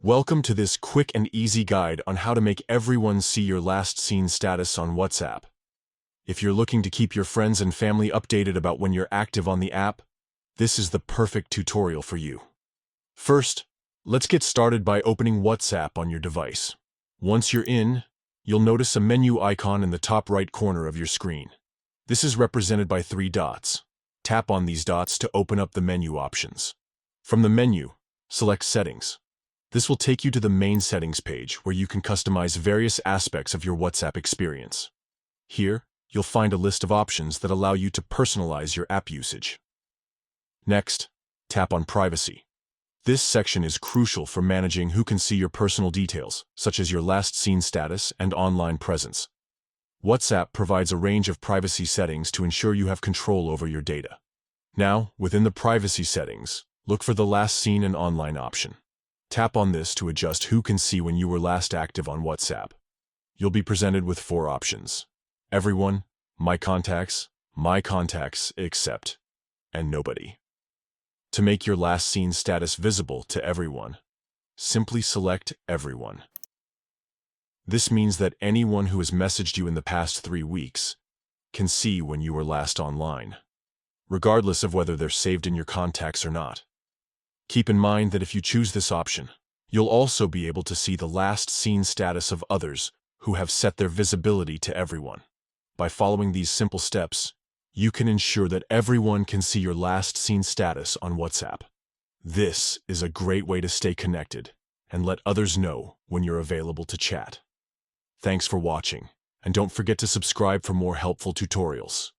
Welcome to this quick and easy guide on how to make everyone see your last seen status on WhatsApp. If you're looking to keep your friends and family updated about when you're active on the app, this is the perfect tutorial for you. First, let's get started by opening WhatsApp on your device. Once you're in, you'll notice a menu icon in the top right corner of your screen. This is represented by 3 dots. Tap on these dots to open up the menu options. From the menu, select Settings. This will take you to the main settings page where you can customize various aspects of your WhatsApp experience. Here, you'll find a list of options that allow you to personalize your app usage. Next, tap on Privacy. This section is crucial for managing who can see your personal details, such as your last seen status and online presence. WhatsApp provides a range of privacy settings to ensure you have control over your data. Now, within the privacy settings, look for the last seen and online option. Tap on this to adjust who can see when you were last active on WhatsApp. You'll be presented with 4 options: Everyone, My Contacts, Except, and Nobody. To make your last seen status visible to everyone, simply select Everyone. This means that anyone who has messaged you in the past 3 weeks can see when you were last online, regardless of whether they're saved in your contacts or not. Keep in mind that if you choose this option, you'll also be able to see the last seen status of others who have set their visibility to everyone. By following these simple steps, you can ensure that everyone can see your last seen status on WhatsApp. This is a great way to stay connected and let others know when you're available to chat. Thanks for watching, and don't forget to subscribe for more helpful tutorials.